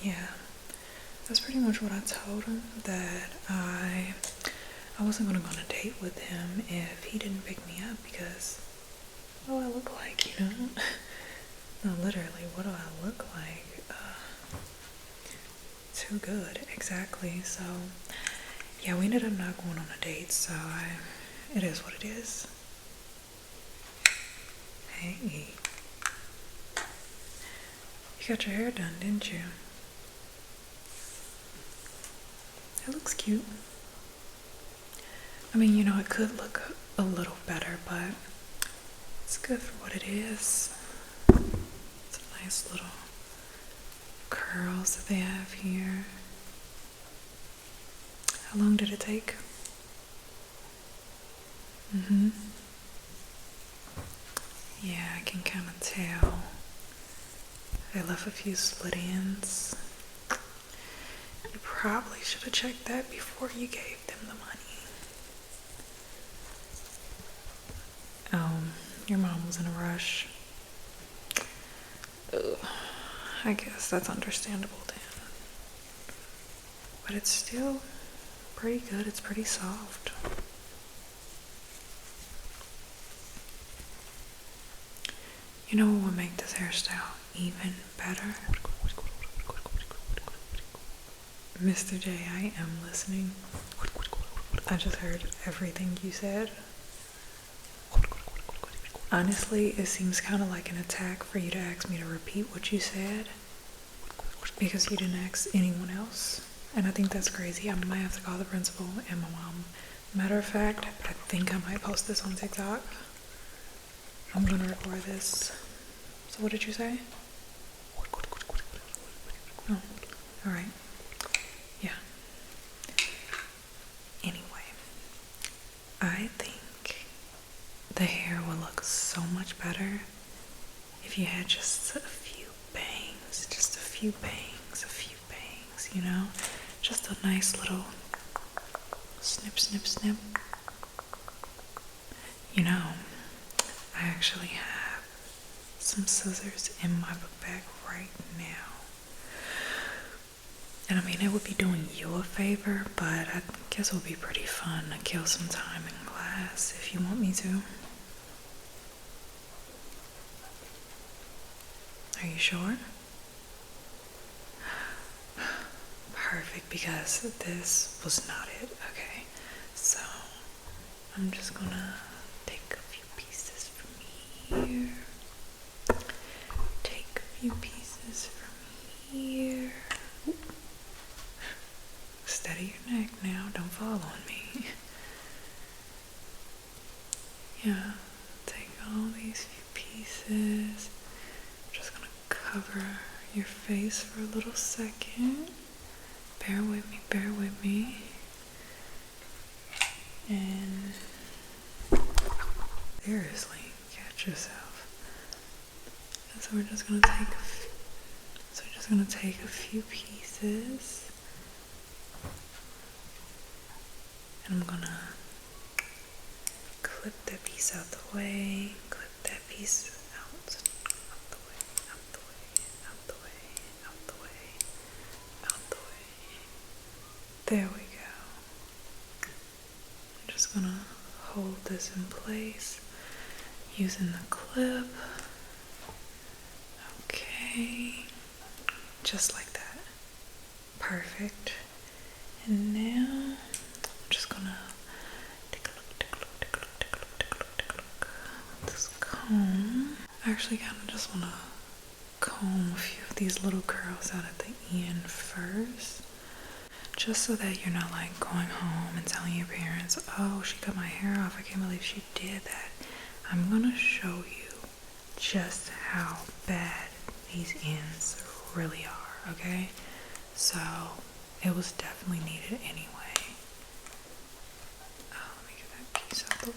Yeah, that's pretty much what I told him, that I wasn't gonna go on a date with him if he didn't pick me up, because what do I look like, you know? No, literally, what do I look like? Too good, exactly. So, yeah, we ended up not going on a date, so it is what it is. Hey, you got your hair done, didn't you? It looks cute. I mean, it could look a little better, but it's good for what it is. It's a nice little curls that they have here. How long did it take? Yeah, I can kind of tell. They left a few split ends. You probably should have checked that before you gave them the money. Your mom was in a rush. Ugh, I guess that's understandable then. But it's still pretty good. It's pretty soft. You know what would make this hairstyle even better? Mr. J, I am listening. I just heard everything you said. Honestly, it seems kind of like an attack for you to ask me to repeat what you said, because you didn't ask anyone else. And I think that's crazy. I might have to call the principal and my mom. Matter of fact, I think I might post this on TikTok. I'm gonna record this. So what did you say? Oh, alright. Yeah. Anyway, I think the hair will look so much better if you had just a few bangs. Just a few bangs, you know? Just a nice little snip, snip, snip. I actually have some scissors in my book bag right now. And I mean, it would be doing you a favor, but I guess it would be pretty fun to kill some time in class if you want me to. Are you sure? Perfect, because this was not it. Okay, so I'm just gonna take a few pieces from here. Take a few pieces from here. Steady your neck now, don't fall on me. Yeah, take all these few pieces. I'm just gonna cover your face for a little second. Bear with me, bear with me. And seriously, catch yourself. And so we're just gonna take a few pieces. And I'm gonna clip that piece out the way, clip that piece out the way, out the way, out the way, out the way, out the way. There we go. I'm just gonna hold this in place using the clip. Okay, just like that. Perfect. And now I'm just gonna take a look, take a look, take a look, take a look, take a look, take a look with this comb. I actually kind of just want to comb a few of these little curls out at the end first, just so that you're not like going home and telling your parents, oh, she cut my hair off, I can't believe she did that. I'm gonna show you just how bad these ends really are, okay? So it was definitely needed anyway. Oh, let me get that piece out the way.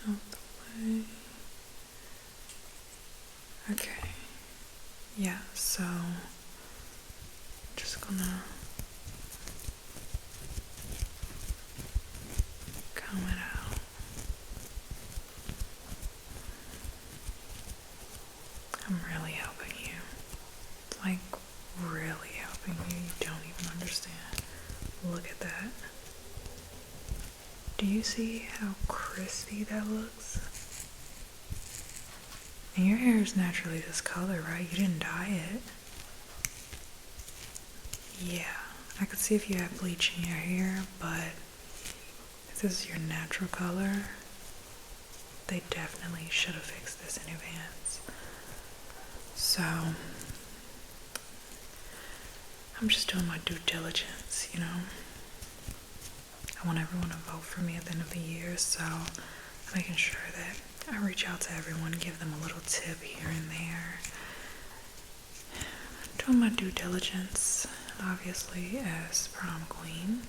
Out the way. Okay. Yeah, so just gonna comb it out. see how crispy that looks? And your hair is naturally this color, right? You didn't dye it. Yeah, I could see if you have bleach in your hair, but if this is your natural color, they definitely should have fixed this in advance. So, I'm just doing my due diligence, you know? I want everyone to vote for me at the end of the year, so I'm making sure that I reach out to everyone, give them a little tip here and there. Doing my due diligence, obviously, as prom queen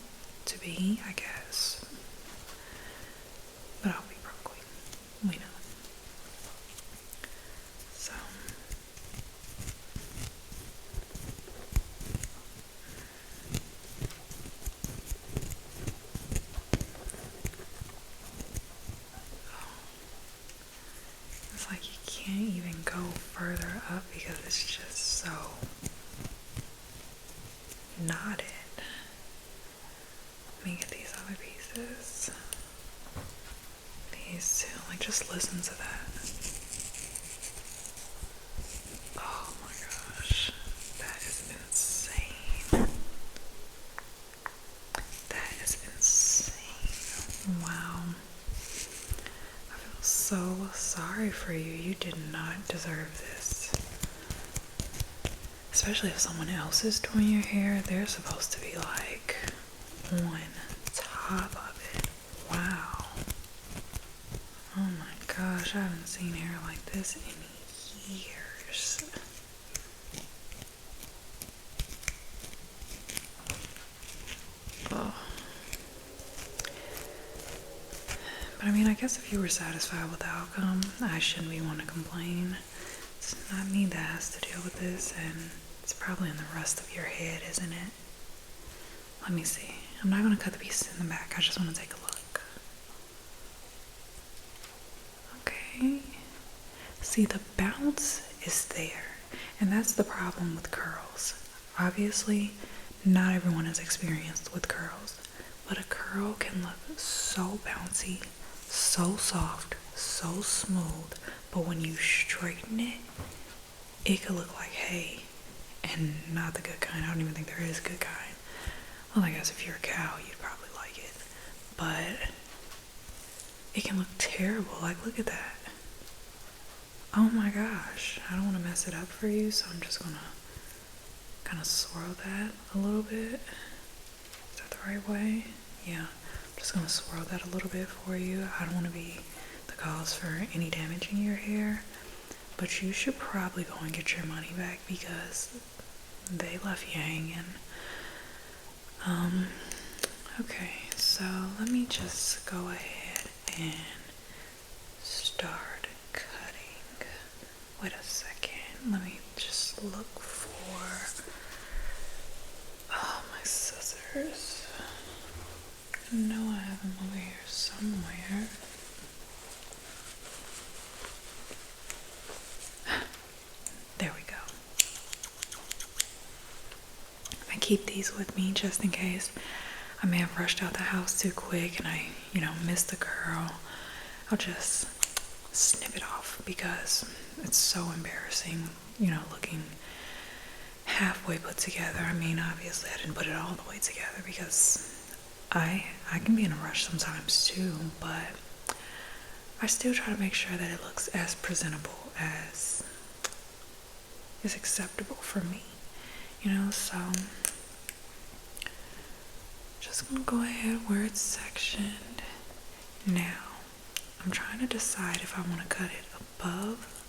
to be, I guess. But I'll be prom queen. We know. So. It's like you can't even go further up because it's just so knotted. Let me get these other pieces. These two, like, just listen to that. Oh my gosh, that is insane. That is insane. Wow. I feel so sorry for you. You did not deserve this. Especially if someone else is doing your hair, they're supposed to be like on top of it. Wow. Oh my gosh, I haven't seen hair like this in years. Oh. But I mean, I guess if you were satisfied with the outcome, I shouldn't be one to complain. It's not me that has to deal with this, and it's probably in the rest of your head, isn't it? Let me see. I'm not gonna cut the pieces in the back, I just want to take a look. Okay. See, the bounce is there, and that's the problem with curls. Obviously, not everyone is experienced with curls, but a curl can look so bouncy, so soft, so smooth, but when you straighten it, it could look like hay, and not the good kind. I don't even think there is a good kind. Well, I guess if you're a cow, you'd probably like it, but it can look terrible. Like, look at that. Oh my gosh, I don't want to mess it up for you, so I'm just gonna kind of swirl that a little bit. Is that the right way? Yeah, I'm just gonna swirl that a little bit for you. I don't want to be the cause for any damage in your hair, but you should probably go and get your money back because they left you hanging. Okay, so let me just go ahead and start cutting. Wait a second, let me just look for my scissors. I know I have them over here somewhere. There we go. I keep these with me just in case I may have rushed out the house too quick and I, missed the curl. I'll just snip it off because it's so embarrassing, looking halfway put together. I mean, obviously I didn't put it all the way together because I can be in a rush sometimes too, but I still try to make sure that it looks as presentable as is acceptable for me, so just gonna go ahead where it's sectioned. Now, I'm trying to decide if I want to cut it above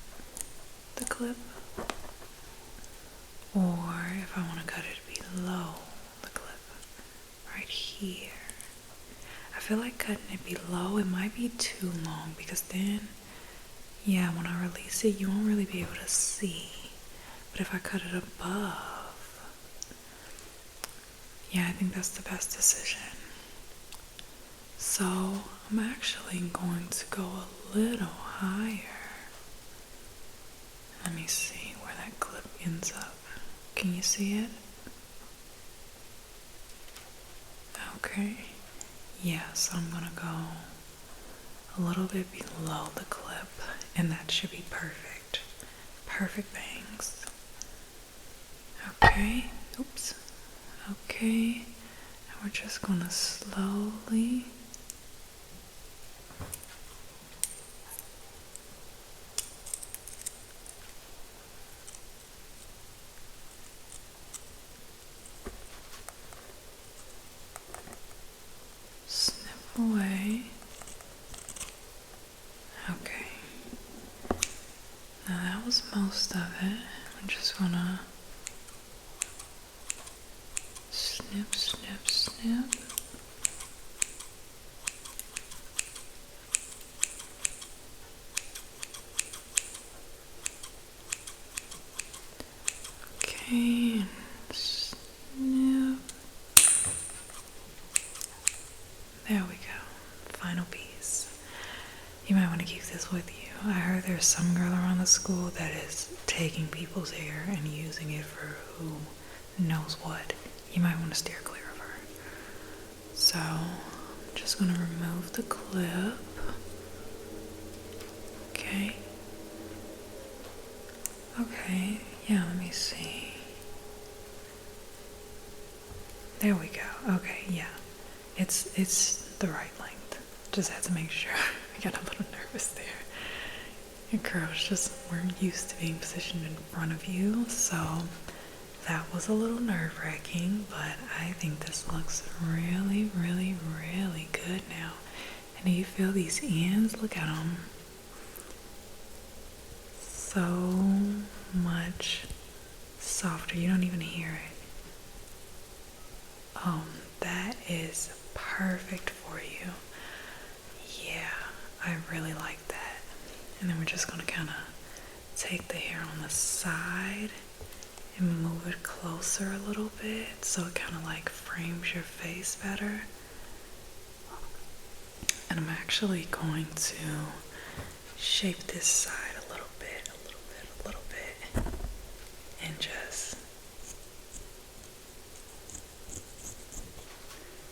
the clip or if I want to cut it below the clip, right here. I feel like cutting it below, it might be too long because then, yeah, when I release it, you won't really be able to see. But if I cut it above, yeah, I think that's the best decision. So I'm actually going to go a little higher. Let me see where that clip ends up. Can you see it? Okay. Yeah, so I'm gonna go a little bit below the clip, and that should be perfect. Perfect bangs. Okay, oops. Okay, and we're just gonna slowly snip away. Okay, now that was most of it. I'm just gonna snip, snip, snip. Okay, and snip. There we go. Final piece. You might want to keep this with you. I heard there's some girl around the school that is taking people's hair and using it for who knows what. You might want to steer clear of her. So, I'm just going to remove the clip. Okay. Okay, yeah, let me see. There we go. Okay, yeah. It's the right length. Just had to make sure. I got a little nervous there. Your girls just weren't used to being positioned in front of you, so that was a little nerve-wracking, but I think this looks really, really, really good now. And do you feel these ends? Look at them. So much softer. You don't even hear it. That is perfect for you. Yeah, I really like that. And then we're just going to kind of take the hair on the side and move it closer a little bit so it kind of like frames your face better. And I'm actually going to shape this side a little bit, and just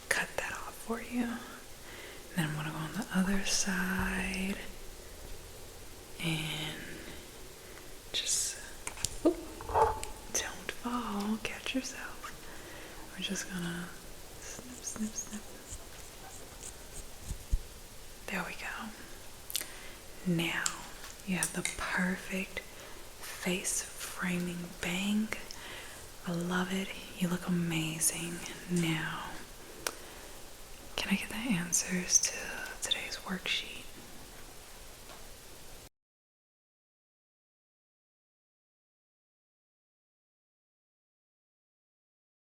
cut that off for you. And then I'm going to go on the other side and just don't fall, catch yourself. We're just gonna snip, snip, snip. There we go. Now you have the perfect face framing bang. I love it. You look amazing. Now, can I get the answers to today's worksheet?